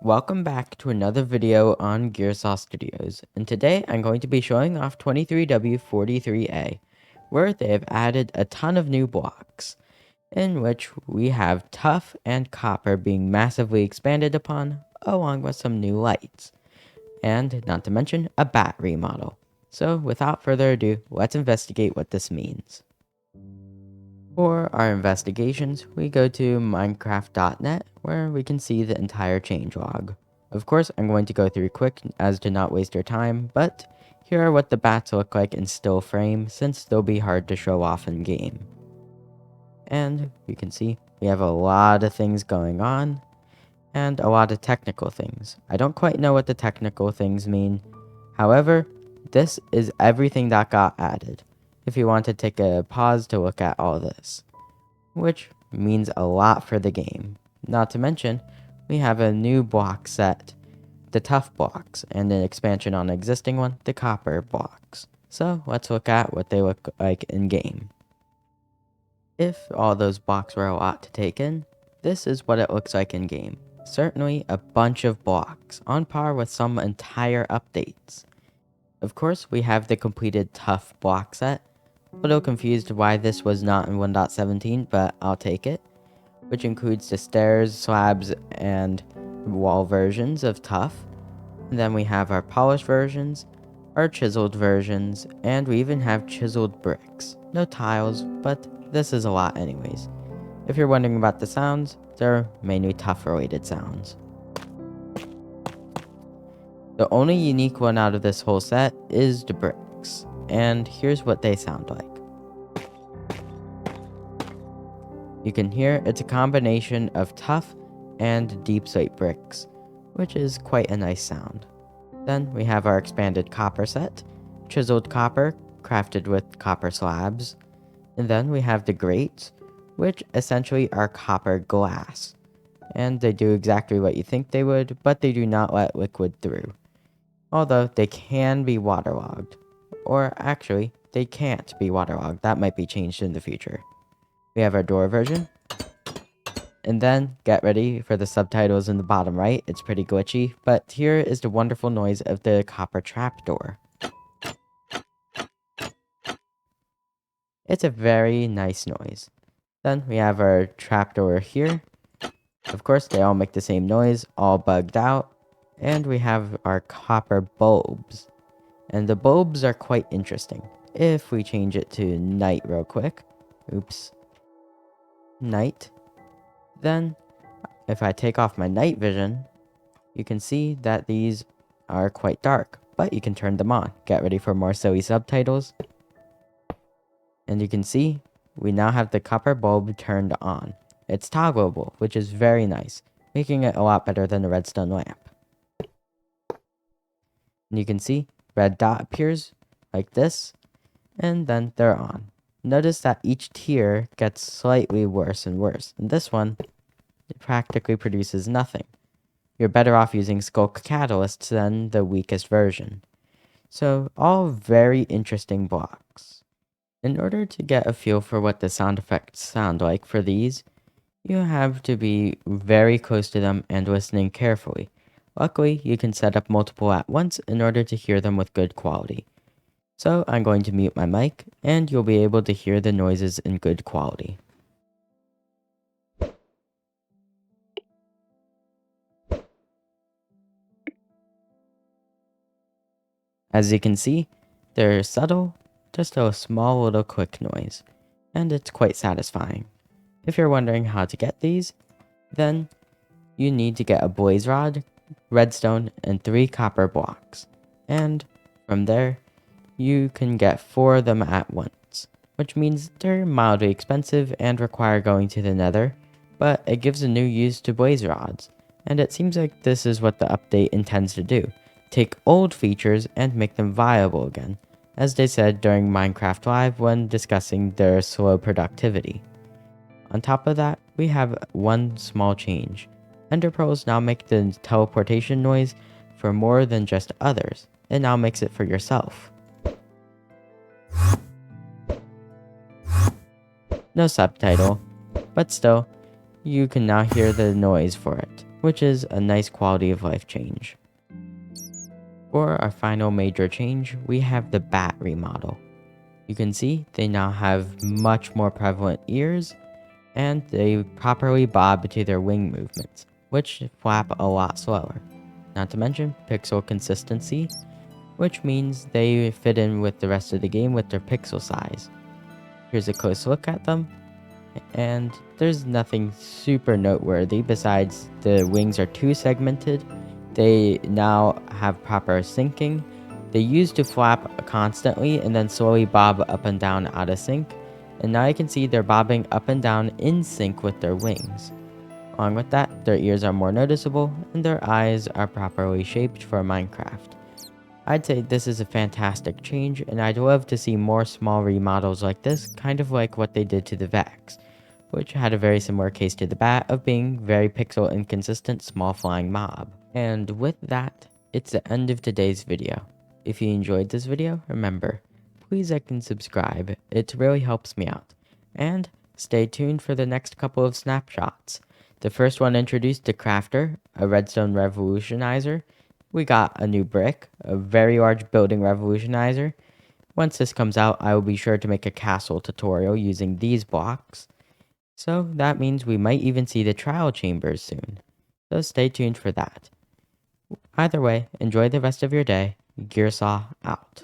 Welcome back to another video on Gearsaw Studios, and today I'm going to be showing off 23w43a, where they have added a ton of new blocks, in which we have tough and copper being massively expanded upon, along with some new lights, and not to mention a bat remodel. So without further ado, let's investigate what this means. For our investigations, we go to Minecraft.net, where we can see the entire changelog. Of course, I'm going to go through quick as to not waste your time, but here are what the bats look like in still frame, since they'll be hard to show off in game. And you can see we have a lot of things going on, and a lot of technical things. I don't quite know what the technical things mean. However, this is everything that got added, if you want to take a pause to look at all this, which means a lot for the game. Not to mention, we have a new block set, the tough blocks, and an expansion on an existing one, the copper blocks. So let's look at what they look like in game. If all those blocks were a lot to take in, this is what it looks like in game. Certainly a bunch of blocks, on par with some entire updates. Of course, we have the completed tough block set. A little confused why this was not in 1.17, but I'll take it. Which includes the stairs, slabs, and wall versions of tough. And then we have our polished versions, our chiseled versions, and we even have chiseled bricks. No tiles, but this is a lot anyways. If you're wondering about the sounds, there are mainly tough related sounds. The only unique one out of this whole set is the bricks, and here's what they sound like. You can hear it's a combination of tough and deep slate bricks, which is quite a nice sound. Then we have our expanded copper set, chiseled copper crafted with copper slabs, and then we have the grates, which essentially are copper glass, and they do exactly what you think they would, but they do not let liquid through. Although they can be waterlogged, or actually, they can't be waterlogged. That might be changed in the future. We have our door version. And then, get ready for the subtitles in the bottom right. It's pretty glitchy, but here is the wonderful noise of the copper trapdoor. It's a very nice noise. Then we have our trapdoor here. Of course, they all make the same noise, all bugged out. And we have our copper bulbs. And the bulbs are quite interesting. If we change it to night real quick. Oops. Night. Then, if I take off my night vision, you can see that these are quite dark, but you can turn them on. Get ready for more silly subtitles. And you can see, we now have the copper bulb turned on. It's toggleable, which is very nice, making it a lot better than the redstone lamp. And you can see, red dot appears like this, and then they're on. Notice that each tier gets slightly worse and worse. And this one, it practically produces nothing. You're better off using Skulk Catalysts than the weakest version. So, all very interesting blocks. In order to get a feel for what the sound effects sound like for these, you have to be very close to them and listening carefully. Luckily, you can set up multiple at once in order to hear them with good quality. So I'm going to mute my mic, and you'll be able to hear the noises in good quality. As you can see, they're subtle, just a small little click noise, and it's quite satisfying. If you're wondering how to get these, then you need to get a blaze rod, redstone, and 3 copper blocks, and from there, you can get 4 of them at once, which means they're mildly expensive and require going to the nether, but it gives a new use to blaze rods, and it seems like this is what the update intends to do. Take old features and make them viable again, as they said during Minecraft Live when discussing their slow productivity. On top of that, we have one small change. Ender pearls now make the teleportation noise for more than just others. It now makes it for yourself. No subtitle, but still, you can now hear the noise for it. which is a nice quality of life change. For our final major change, we have the bat remodel. You can see they now have much more prevalent ears, and they properly bob to their wing movements, which flap a lot slower. Not to mention pixel consistency, which means they fit in with the rest of the game with their pixel size. Here's a close look at them, and there's nothing super noteworthy besides the wings are too segmented. They now have proper syncing. They used to flap constantly and then slowly bob up and down out of sync, and now you can see they're bobbing up and down in sync with their wings. Along with that, their ears are more noticeable and their eyes are properly shaped for Minecraft. I'd say this is a fantastic change, and I'd love to see more small remodels like this, kind of like what they did to the Vex, which had a very similar case to the Bat of being very pixel inconsistent small flying mob. And with that, it's the end of today's video. If you enjoyed this video, remember, please like and subscribe, it really helps me out. And stay tuned for the next couple of snapshots. The first one introduced the Crafter, a redstone revolutionizer. We got a new brick, a very large building revolutionizer. Once this comes out, I will be sure to make a castle tutorial using these blocks. So that means we might even see the trial chambers soon. So stay tuned for that. Either way, enjoy the rest of your day. Gearsaw out.